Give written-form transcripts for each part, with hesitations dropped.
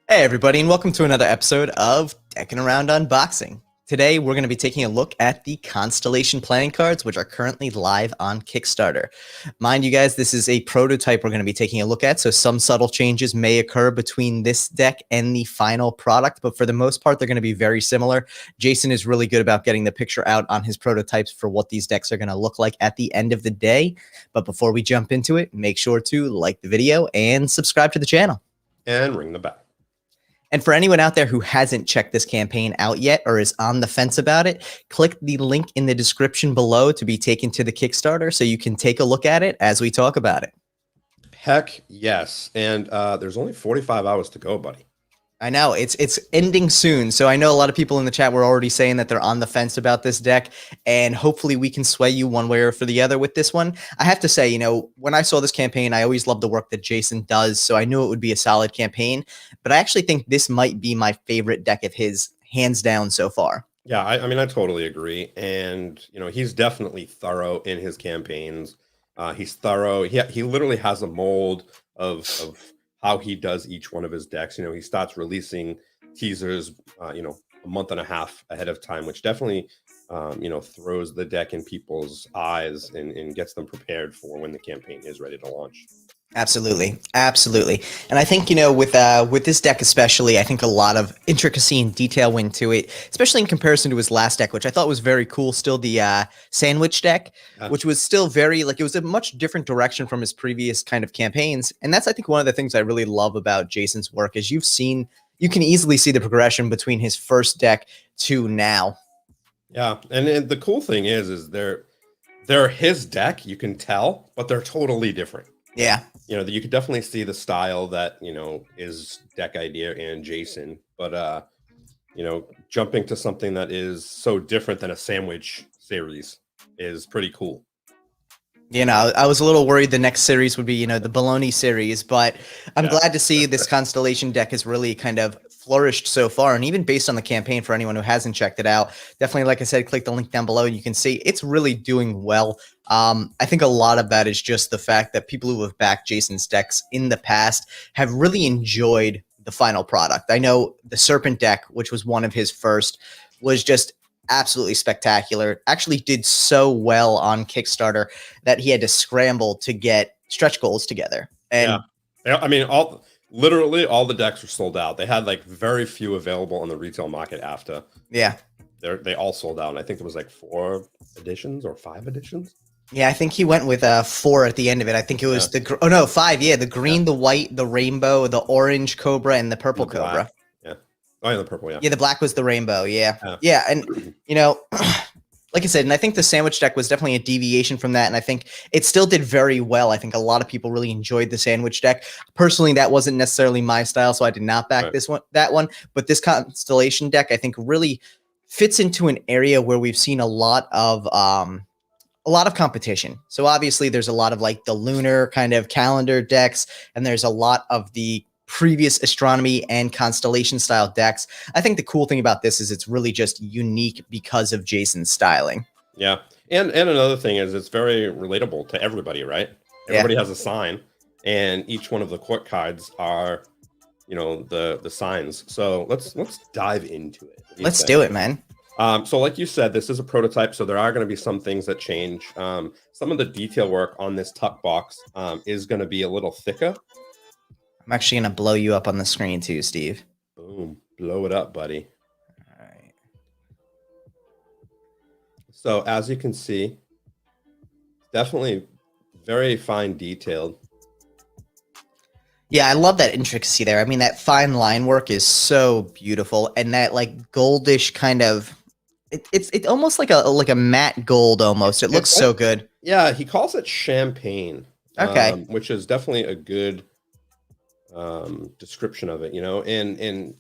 Hey everybody, and welcome to another episode of Deckin Around Unboxing. Today we're going to be taking a look at the Constellation Playing Cards, which are currently live on Kickstarter. Mind you guys, this is a prototype we're going to be taking a look at, so some subtle changes may occur between this deck and the final product, but for the most part they're going to be very similar. Jason is really good about getting the picture out on his prototypes for what these decks are going to look like at the end of the day. But before we jump into it, make sure to like the video and subscribe to the channel. And ring the bell. And for anyone out there who hasn't checked this campaign out yet or is on the fence about it, click the link in the description below to be taken to the Kickstarter so you can take a look at it as we talk about it. Heck yes. And there's only 45 hours to go, buddy. I know it's ending soon. So I know a lot of people in the chat were already saying that they're on the fence about this deck, and hopefully we can sway you one way or for the other with this one. I have to say, you know, when I saw this campaign, I always love the work that Jason does. So I knew it would be a solid campaign, but I actually think this might be my favorite deck of his, hands down so far. Yeah, I mean, I totally agree. And, you know, he's definitely thorough in his campaigns. He's thorough. He literally has a mold of how he does each one of his decks. You know, he starts releasing teasers, you know, a month and a half ahead of time, which definitely, you know, throws the deck in people's eyes and gets them prepared for when the campaign is ready to launch. Absolutely. Absolutely. And I think, you know, with this deck especially, I think a lot of intricacy and detail went to it, especially in comparison to his last deck, which I thought was very cool. Still the sandwich deck, which was still very, like, it was a much different direction from his previous kind of campaigns. And that's, I think, one of the things I really love about Jason's work is you can easily see the progression between his first deck to now. Yeah. And the cool thing is they're his deck, you can tell, but they're totally different. Yeah. You know, you could definitely see the style that, you know, is Deckidea and Jason, but, you know, jumping to something that is so different than a sandwich series is pretty cool. You know, I was a little worried the next series would be, you know, the Bologna series, but I'm glad to see this Constellation deck has really kind of flourished so far. And even based on the campaign, for anyone who hasn't checked it out, definitely, like I said, click the link down below and you can see it's really doing well. I think a lot of that is just the fact that people who have backed Jason's decks in the past have really enjoyed the final product. I know the Serpent deck, which was one of his first, was just absolutely spectacular. Actually did so well on Kickstarter that he had to scramble to get stretch goals together. And yeah, I mean, literally all the decks were sold out. They had like very few available on the retail market after. Yeah. They all sold out. And I think there was like 4 editions or 5 editions. Yeah, I think he went with 4 at the end of it. I think it was 5. Yeah, the green, the white, the rainbow, the orange cobra, and the purple cobra. Yeah. Oh, yeah, the purple, yeah. Yeah, the black was the rainbow, yeah. Yeah, and, you know, like I said, and I think the sandwich deck was definitely a deviation from that, and I think it still did very well. I think a lot of people really enjoyed the sandwich deck. Personally, that wasn't necessarily my style, so I did not back that one. But this Constellation deck, I think, really fits into an area where we've seen a lot of competition. So obviously there's a lot of like the lunar kind of calendar decks, and there's a lot of the previous astronomy and constellation style decks. I think the cool thing about this is it's really just unique because of Jason's styling. Yeah. And another thing is it's very relatable to everybody, right? Everybody has a sign, and each one of the court cards are, you know, the signs. So let's dive into it. Let's do it, man. So like you said, this is a prototype, so there are going to be some things that change. Some of the detail work on this tuck box is going to be a little thicker. I'm actually going to blow you up on the screen too, Steve. Boom. Blow it up, buddy. All right. So as you can see, definitely very fine detailed. Yeah, I love that intricacy there. I mean, that fine line work is so beautiful, and that like goldish kind of it's almost like a matte gold almost. It looks so good. Yeah, he calls it champagne. Okay. Which is definitely a good description of it, you know. And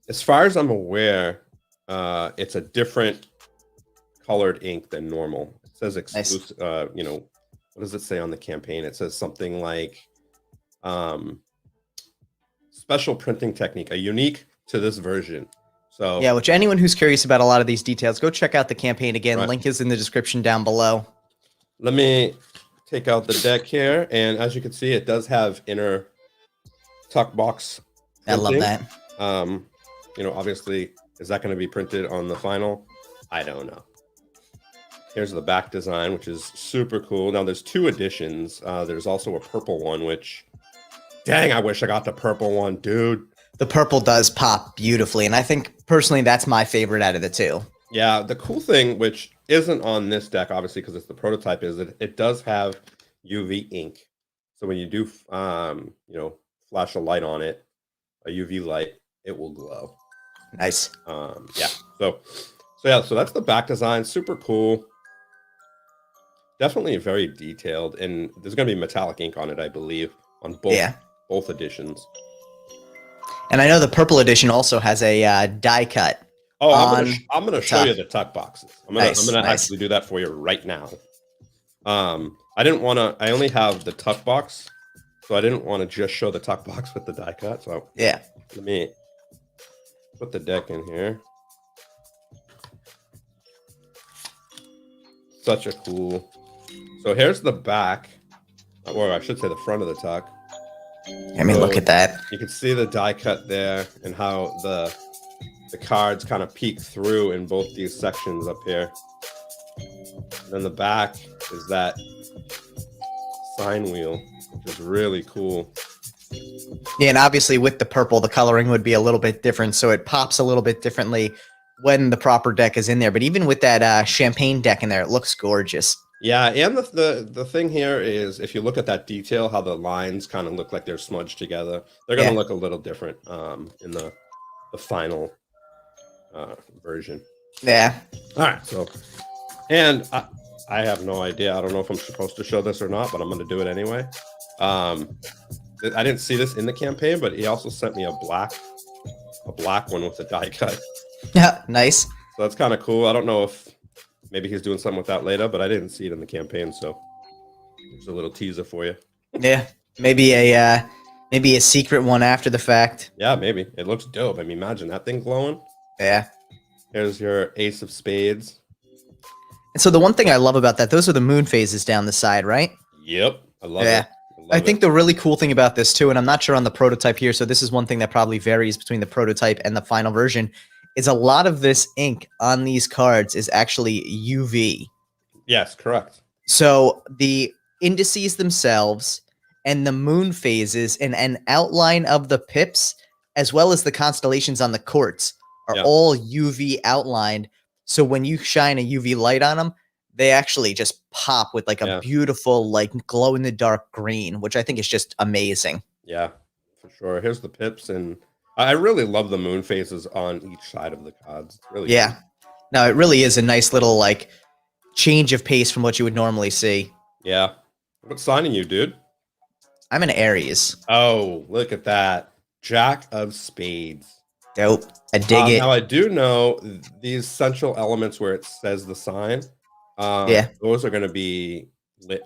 as far as I'm aware, it's a different colored ink than normal. It says exclusive. Nice. You know, what does it say on the campaign? It says something like special printing technique, a unique to this version. So yeah, which anyone who's curious about a lot of these details, go check out the campaign again. Link is in the description down below. Let me take out the deck here, and as you can see, it does have inner tuck box I love that. You know, obviously, is that going to be printed on the final? I don't know. Here's the back design, which is super cool. Now, there's 2 editions. There's also a purple one, which, dang, I wish I got the purple one, dude. The purple does pop beautifully, and I think, personally, that's my favorite out of the 2. Yeah, the cool thing, which isn't on this deck, obviously, because it's the prototype, is that it does have UV ink. So when you do, you know, flash a light on it, a UV light, it will glow. Nice. Yeah. So that's the back design. Super cool. Definitely very detailed, and there's going to be metallic ink on it, I believe, on both editions. And I know the purple edition also has a die cut. Oh, I'm gonna show you the tuck boxes. I'm gonna nice. actually do that for you right now. I didn't want to. I only have the tuck box, so I didn't want to just show the tuck box with the die cut. So yeah, let me put the deck in here. Such a cool. So here's the back, or I should say the front of the tuck. I mean, look at that. You can see the die cut there, and how the cards kind of peek through in both these sections up here. And then the back is that sign wheel, which is really cool. Yeah, and obviously with the purple, the coloring would be a little bit different, so it pops a little bit differently when the proper deck is in there. But even with that champagne deck in there, it looks gorgeous. Yeah, and the thing here is, if you look at that detail, how the lines kind of look like they're smudged together, they're going to look a little different in the final version. Yeah. All right. So, and I have no idea. I don't know if I'm supposed to show this or not, but I'm going to do it anyway. I didn't see this in the campaign, but he also sent me a black one with a die cut. Yeah, nice. So that's kind of cool. I don't know if maybe he's doing something with that later, but I didn't see it in the campaign, so it's a little teaser for you. Yeah, maybe a secret one after the fact. Yeah, maybe. It looks dope. I mean, imagine that thing glowing. Yeah. Here's your ace of spades. And so the one thing I love about that, those are the moon phases down the side, right? Yep, I love it. I think the really cool thing about this too, and I'm not sure on the prototype here, so this is one thing that probably varies between the prototype and the final version, is a lot of this ink on these cards is actually UV. Yes, correct. So the indices themselves and the moon phases and an outline of the pips, as well as the constellations on the courts, are all UV outlined. So when you shine a UV light on them, they actually just pop with like a beautiful, like glow in the dark green, which I think is just amazing. Yeah, for sure. Here's the pips, and I really love the moon phases on each side of the cards. It's really cool. No, it really is a nice little like change of pace from what you would normally see. Yeah. What sign are you, dude? I'm an Aries. Oh, look at that. Jack of spades. Dope. I dig it. Now, I do know these central elements where it says the sign, those are going to be lit,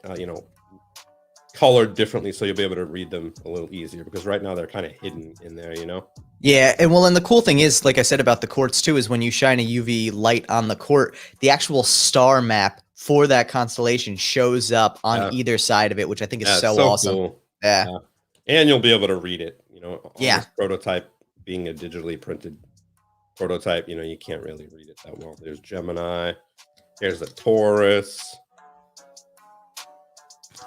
colored differently, so you'll be able to read them a little easier, because right now they're kind of hidden in there, you know? Yeah, and well, and the cool thing is, like I said about the courts too, is when you shine a UV light on the court, the actual star map for that constellation shows up on either side of it, which I think is so awesome. Cool. Yeah. And you'll be able to read it, you know, on this prototype being a digitally printed prototype, you know, you can't really read it that well. There's Gemini. Here's the Taurus.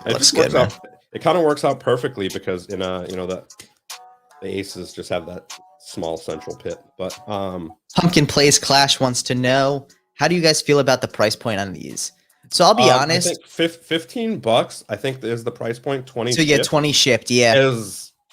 It looks good, man. It kind of works out perfectly, because in the aces just have that small central pit. But Pumpkin Plays Clash wants to know, how do you guys feel about the price point on these? So I'll be honest. I think $15, I think, is the price point. 20. So yeah, 20 shipped. Yeah.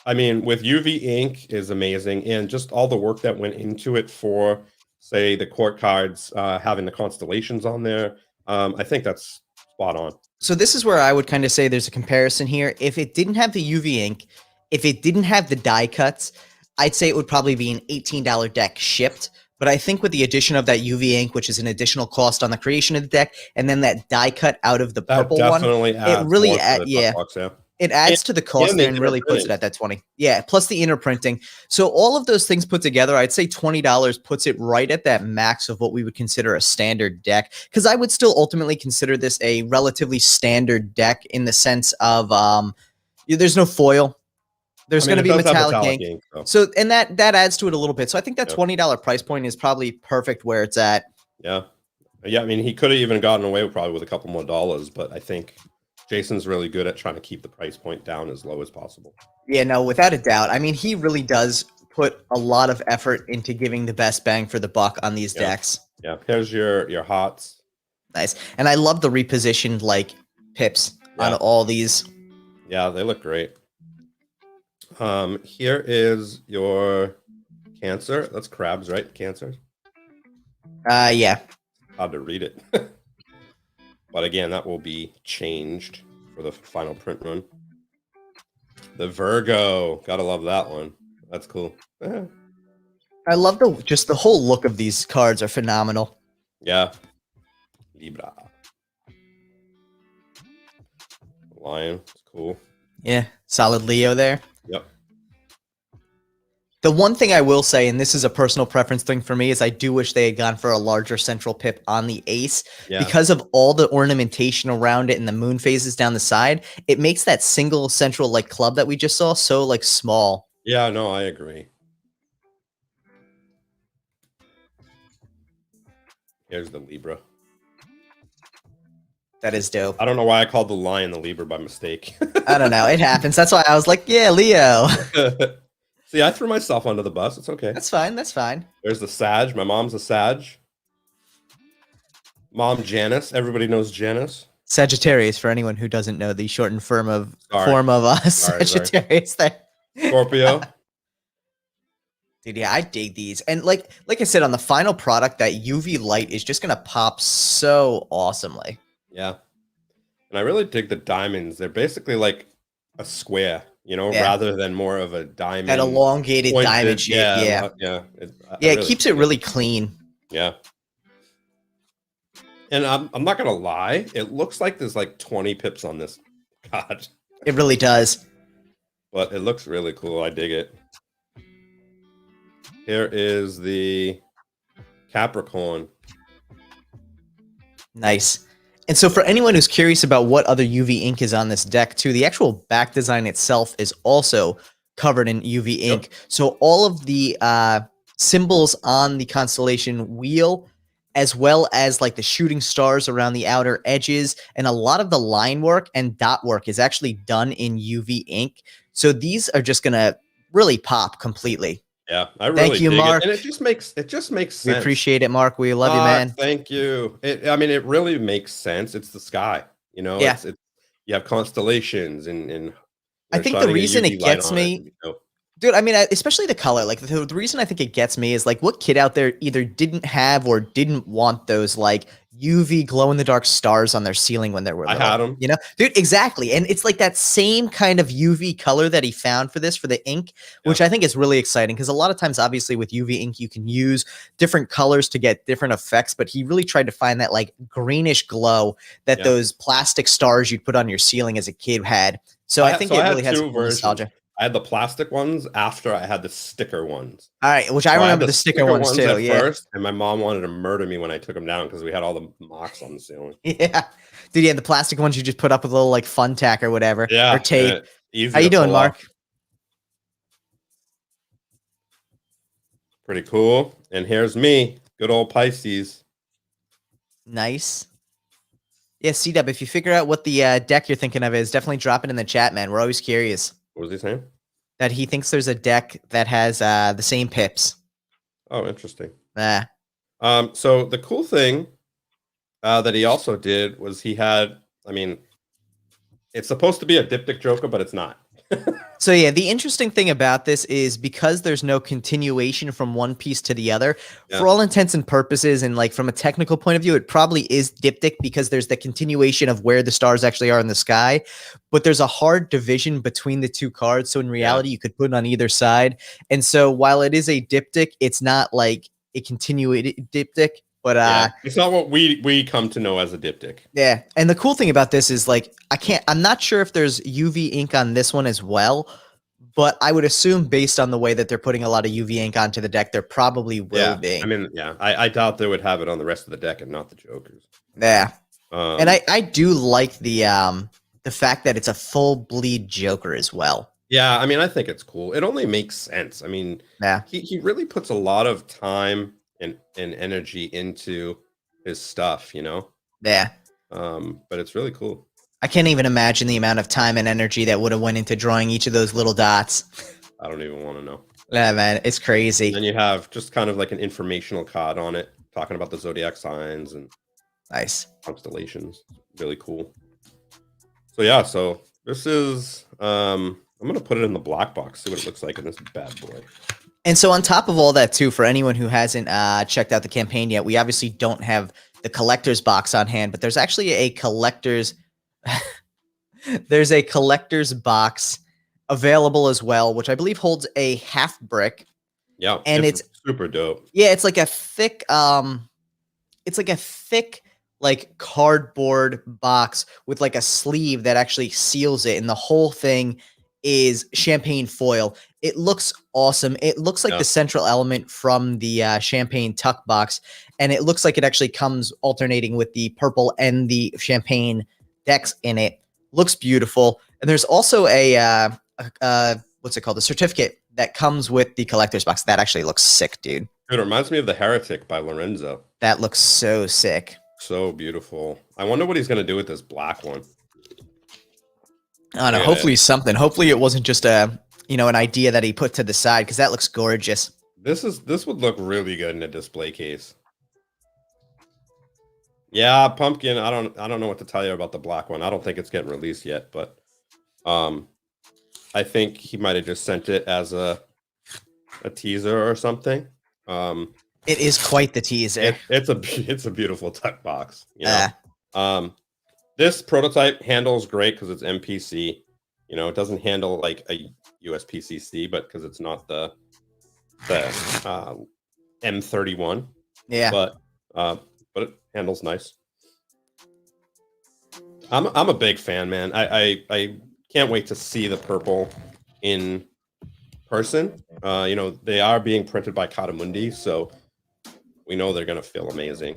I mean, with UV ink is amazing, and just all the work that went into it for, say, the court cards, having the constellations on there. I think that's spot on. So this is where I would kind of say there's a comparison here. If it didn't have the UV ink, if it didn't have the die cuts, I'd say it would probably be an $18 deck shipped. But I think with the addition of that UV ink, which is an additional cost on the creation of the deck, and then that die cut out of the purple one, it really it adds to the cost there and really puts it at that 20. Yeah, plus the inner printing. So all of those things put together, I'd say $20 puts it right at that max of what we would consider a standard deck. Because I would still ultimately consider this a relatively standard deck in the sense of there's no foil. There's I going mean, to it be does have metallic metallic ink. ink, so So, and that adds to it a little bit. So I think that yeah, $20 price point is probably perfect where it's at. yeah, yeah. I mean, he could have even gotten away with probably with a couple more dollars, but I think Jason's really good at trying to keep the price point down as low as possible. Yeah, no, without a doubt. I mean, he really does put a lot of effort into giving the best bang for the buck on these Yeah, decks. yeah. Here's your hots. Nice. And I love the repositioned like pips on Yeah, all these. yeah, they look great. Here is your Cancer. That's crabs, right? Cancer. Yeah. Hard to read it. But again, that will be changed for the final print run. The Virgo. Gotta love that one. That's cool. I love the whole look of these cards are phenomenal. Yeah. Libra. Lion. It's cool. Yeah, solid Leo there. Yep. The one thing I will say, and this is a personal preference thing for me, is I do wish they had gone for a larger central pip on the ace. Yeah. Because of all the ornamentation around it and the moon phases down the side, it makes that single central like club that we just saw so like small. Yeah, no, I agree. Here's the Libra. That is dope. I don't know why I called the lion the Libra by mistake. I don't know. It happens. That's why I was like, yeah, Leo. See, I threw myself under the bus. It's okay. That's fine. That's fine. There's the Sag. My mom's a Sag. Mom Janice. Everybody knows Janice. Sagittarius, for anyone who doesn't know the shortened form of Sorry. Sagittarius. There. Scorpio. Dude, yeah, I dig these. And like I said, on the final product, that UV light is just gonna pop so awesomely. Yeah. And I really dig the diamonds. They're basically like a square, you know, Yeah. rather than more of a diamond. That elongated pointed, diamond shape. Yeah. Yeah. It keeps it really clean. Yeah. And I'm not gonna lie, it looks like there's like 20 pips on this card. It really does. But it looks really cool. I dig it. Here is the Capricorn. Nice. And so for anyone who's curious about what other UV ink is on this deck too, the actual back design itself is also covered in UV ink. Yep. So all of the symbols on the constellation wheel, as well as like the shooting stars around the outer edges, and a lot of the line work and dot work is actually done in UV ink. So these are just gonna really pop completely. Yeah, I really Thank you, dig Mark. it. And it just makes sense. We appreciate it, Mark. We love you, man. Thank you. I mean, it really makes sense. It's the sky, you know. Yeah. It's you have constellations and I think the reason it gets me, dude, I mean, especially the color. Like the reason I think it gets me is like, what kid out there either didn't have or didn't want those like UV glow in the dark stars on their ceiling when they were little? I had them, you know, dude, exactly. And it's like that same kind of UV color that he found for this, for the ink, which I think is really exciting because a lot of times, obviously with UV ink, you can use different colors to get different effects, but he really tried to find that like greenish glow that those plastic stars you'd put on your ceiling as a kid had. So I think it really has some nostalgia. I had the plastic ones after I had the sticker ones. All right, which I remember the sticker ones too. At first, and my mom wanted to murder me when I took them down because we had all the marks on the ceiling. Yeah, dude, yeah, the plastic ones you just put up with a little like fun tack or whatever, or tape. Easy. How you doing, Mark? Pretty cool. And here's me, good old Pisces. Nice. Yeah, C-Dub, if you figure out what the deck you're thinking of is, definitely drop it in the chat, man. We're always curious. What was he saying? That he thinks there's a deck that has the same pips. Oh, interesting. So the cool thing that he also did was he had, I mean, it's supposed to be a diptych Joker, but it's not. So yeah, the interesting thing about this is because there's no continuation from one piece to the other, for all intents and purposes, and like from a technical point of view, it probably is diptych because there's the continuation of where the stars actually are in the sky, but there's a hard division between the two cards. So in reality, you could put it on either side. And so while it is a diptych, it's not like a continuated diptych. But it's not what we come to know as a diptych. Yeah. And the cool thing about this is like I'm not sure if there's UV ink on this one as well, but I would assume based on the way that they're putting a lot of UV ink onto the deck, there probably will be. I mean, I doubt they would have it on the rest of the deck and not the Jokers. Yeah. And I do like the fact that it's a full bleed Joker as well. Yeah, I mean, I think it's cool. It only makes sense. I mean, Yeah, he really puts a lot of time and energy into his stuff, you know. yeah. But it's really cool. I can't even imagine the amount of time and energy that would have went into drawing each of those little dots. I don't even want to know. Yeah, man, it's And then crazy. you have just kind of like an informational card on it, talking about the zodiac signs and Nice. constellations. Really cool. So yeah, so this is I'm gonna put it in the black box, see what it looks like in this bad boy. And so on top of all that too, for anyone who hasn't checked out the campaign yet, we obviously don't have the collector's box on hand, but there's actually a collector's there's a collector's box available as well, which I believe holds a half brick. Yeah, And it's super dope. yeah, it's like a thick like cardboard box with like a sleeve that actually seals it, and the whole thing is champagne foil. It looks awesome. It looks like Yeah. the central element from the champagne tuck box, and it looks like it actually comes alternating with the purple and the champagne decks in it. Looks beautiful. And there's also a what's it called? A certificate that comes with the collector's box. That actually looks sick, dude. Dude, it reminds me of The Heretic by Lorenzo. That looks so sick. So beautiful. I wonder what he's gonna do with this black one. I don't know. Hopefully something. Hopefully it wasn't just a an idea that he put to the side, because that looks gorgeous. This would look really good in a display case. Yeah, pumpkin. I don't know what to tell you about the black one. I don't think it's getting released yet, but I think he might have just sent it as a teaser or something. It is quite the teaser. It's a beautiful tuck box. You know? This prototype handles great because it's MPC. You know, it doesn't handle like a USPCC, but because it's not the M31. Yeah. But it handles nice. I'm a big fan, man. I can't wait to see the purple in person. You know, they are being printed by Katamundi, so we know they're gonna feel amazing.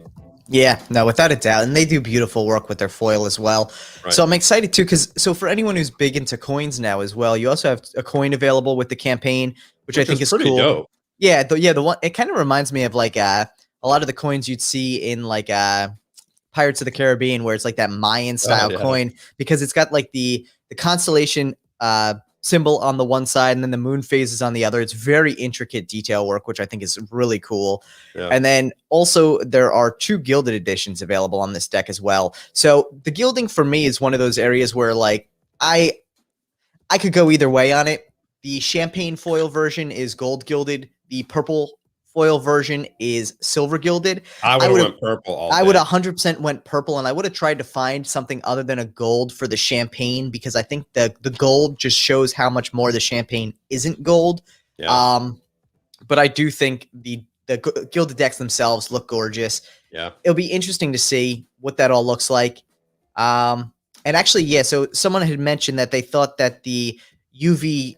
Yeah, no, without a doubt. And they do beautiful work with their foil as well. Right. So I'm excited too, because for anyone who's big into coins now as well, you also have a coin available with the campaign, which I think is pretty cool. Dope. Yeah, the one, it kind of reminds me of like a lot of the coins you'd see in like Pirates of the Caribbean, where it's like that Mayan style coin, because it's got like the constellation symbol on the one side and then the moon phases on the other. It's very intricate detail work, which I think is really cool. Yeah. And then also there are 2 gilded editions available on this deck as well. So the gilding for me is one of those areas where like I could go either way on it. The champagne foil version is gold gilded. The purple foil version is silver gilded. I would have went purple all day. I would 100% went purple, and I would have tried to find something other than a gold for the champagne, because I think the gold just shows how much more the champagne isn't gold. Yeah. But I do think the gilded decks themselves look gorgeous. Yeah. It'll be interesting to see what that all looks like. And actually, yeah, so someone had mentioned that they thought that the UV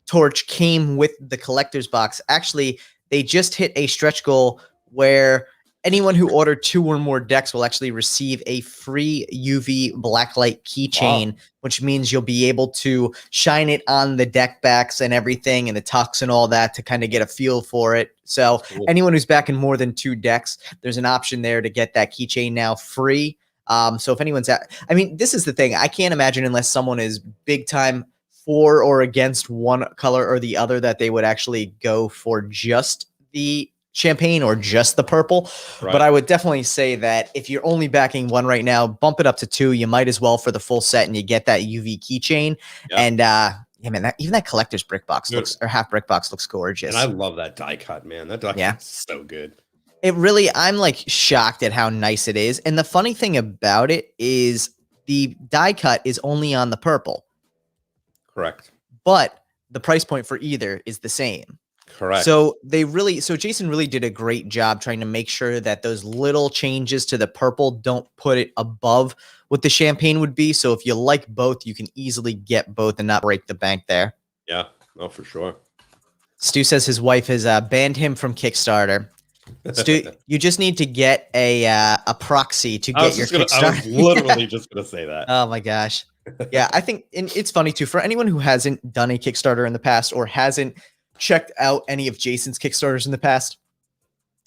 torch came with the collector's box. Actually, they just hit a stretch goal where anyone who ordered 2 or more decks will actually receive a free UV blacklight keychain, which means you'll be able to shine it on the deck backs and everything and the tucks and all that to kind of get a feel for it. So anyone who's backing more than 2 decks, there's an option there to get that keychain now free. So if anyone's I mean, this is the thing. I can't imagine, unless someone is big time for or against one color or the other, that they would actually go for just the champagne or just the purple. Right. But I would definitely say that if you're only backing one right now, bump it up to 2. You might as well for the full set, and you get that UV keychain. Yep. And yeah, man, even that collector's brick box looks, or half brick box, looks gorgeous. And I love that die cut, man. That die cut's so good. It really, I'm like shocked at how nice it is. And the funny thing about it is the die cut is only on the purple. Correct. But the price point for either is the same. Correct. So Jason really did a great job trying to make sure that those little changes to the purple don't put it above what the champagne would be. So if you like both, you can easily get both and not break the bank there. Yeah, no, for sure. Stu says his wife has banned him from Kickstarter. Stu, you just need to get a proxy to get your Kickstarter. I was literally just gonna say that. Oh my gosh. Yeah, I think, and it's funny too, for anyone who hasn't done a Kickstarter in the past or hasn't checked out any of Jason's Kickstarters in the past,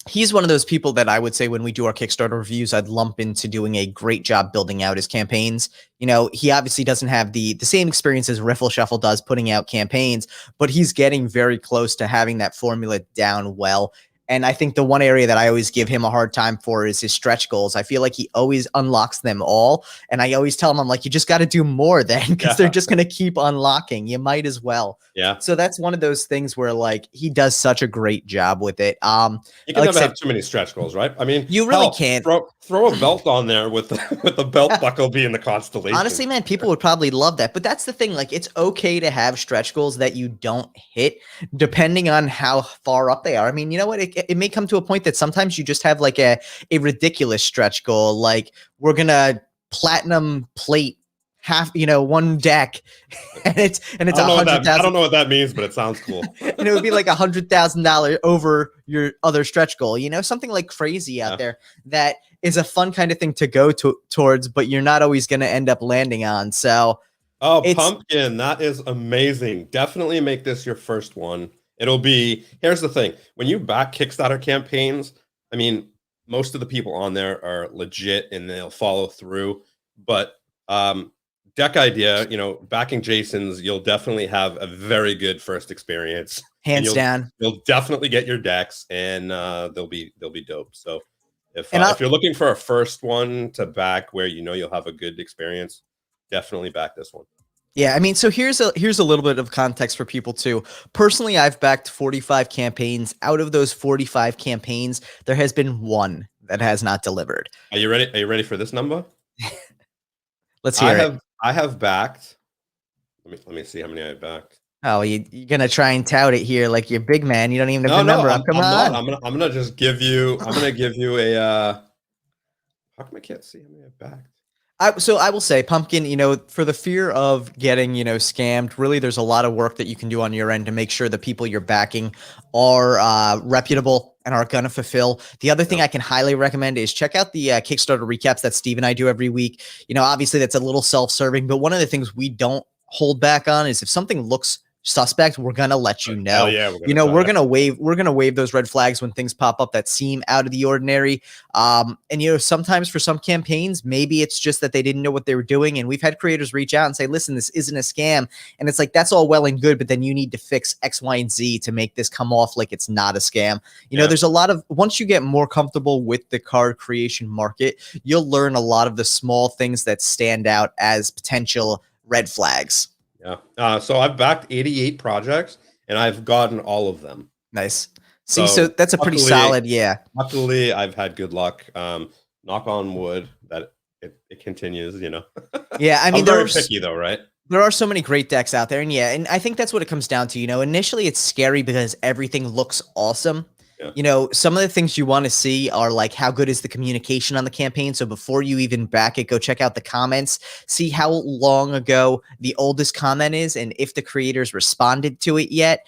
he's one of those people that I would say when we do our Kickstarter reviews, I'd lump into doing a great job building out his campaigns. You know, he obviously doesn't have the same experience as Riffle Shuffle does putting out campaigns, but he's getting very close to having that formula down well. And I think the one area that I always give him a hard time for is his stretch goals. I feel like he always unlocks them all. And I always tell him, I'm like, you just got to do more then, because they're just going to keep unlocking. You might as well. Yeah. So that's one of those things where like he does such a great job with it. You can never have too many stretch goals, right? I mean, you really can't throw a belt on there with the belt buckle being the constellation. Honestly, man, people would probably love that. But that's the thing. Like, it's okay to have stretch goals that you don't hit, depending on how far up they are. I mean, you know what? It may come to a point that sometimes you just have like a ridiculous stretch goal. Like, we're gonna platinum plate half, one deck, and it's $100,000. I don't know what that means, but it sounds cool. And it would be like $100,000 over your other stretch goal. Something like crazy out there that is a fun kind of thing to go towards, but you're not always going to end up landing on. So, Pumpkin, that is amazing. Definitely make this your first one. Here's the thing. When you back Kickstarter campaigns, I mean, most of the people on there are legit and they'll follow through, but Deckidea, backing Jason's, you'll definitely have a very good first experience. Hands down. You'll definitely get your decks, and they'll be dope. So if you're looking for a first one to back where you'll have a good experience, definitely back this one. Yeah, I mean, so here's a little bit of context for people too. Personally, I've backed 45 campaigns. Out of those 45 campaigns, there has been one that has not delivered. Are you ready? Are you ready for this number? Let's hear it. I have backed. Let me see how many I backed. Oh, you're gonna try and tout it here like you're big man. You don't even have the number. Come on. I'm gonna just give you. I'm gonna give you a. How come I can't see how many I backed? So I will say, Pumpkin, for the fear of getting, scammed, really, there's a lot of work that you can do on your end to make sure the people you're backing are reputable and are going to fulfill. The other thing I can highly recommend is check out the Kickstarter recaps that Steve and I do every week. Obviously that's a little self-serving, but one of the things we don't hold back on is if something looks suspect, we're gonna let you know. We're gonna wave those red flags when things pop up that seem out of the ordinary. And sometimes for some campaigns, maybe it's just that they didn't know what they were doing. And we've had creators reach out and say, listen, this isn't a scam. And it's like, that's all well and good, but then you need to fix X, Y, and Z to make this come off like it's not a scam. There's a lot of, once you get more comfortable with the card creation market, you'll learn a lot of the small things that stand out as potential red flags. Yeah. So I've backed 88 projects and I've gotten all of them. Nice. See, so that's a pretty solid, yeah. Luckily, I've had good luck. Knock on wood that it continues, Yeah, I mean, I'm very picky though, right? There are so many great decks out there, and I think that's what it comes down to. Initially it's scary because everything looks awesome. Yeah. Some of the things you want to see are like, how good is the communication on the campaign? So before you even back it, go check out the comments, see how long ago the oldest comment is and if the creators responded to it yet.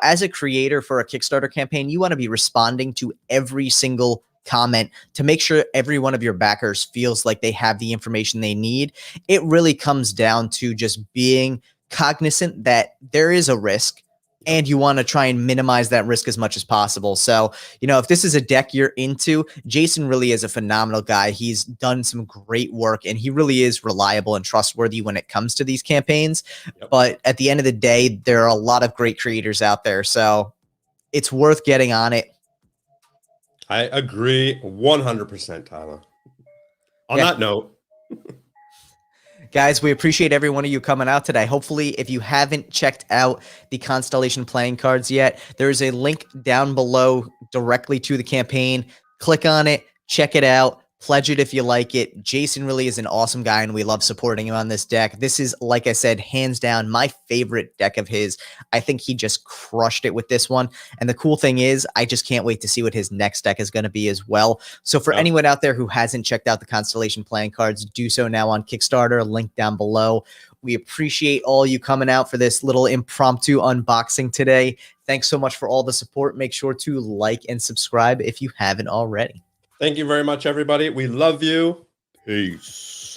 As a creator for a Kickstarter campaign, you want to be responding to every single comment to make sure every one of your backers feels like they have the information they need. It really comes down to just being cognizant that there is a risk, and you want to try and minimize that risk as much as possible. So, if this is a deck you're into, Jason really is a phenomenal guy. He's done some great work, and he really is reliable and trustworthy when it comes to these campaigns. Yep. But at the end of the day, there are a lot of great creators out there. So it's worth getting on it. I agree 100%, Tyler. On that note. Guys, we appreciate every one of you coming out today. Hopefully, if you haven't checked out the Constellation Playing Cards yet, there is a link down below directly to the campaign. Click on it, check it out, pledge it if you like it. Jason really is an awesome guy, and we love supporting him on this deck. This is, like I said, hands down my favorite deck of his. I think he just crushed it with this one. And the cool thing is, I just can't wait to see what his next deck is going to be as well. So for anyone out there who hasn't checked out the Constellation Playing Cards, do so now on Kickstarter, link down below. We appreciate all you coming out for this little impromptu unboxing today. Thanks so much for all the support. Make sure to like and subscribe if you haven't already. Thank you very much, everybody. We love you. Peace.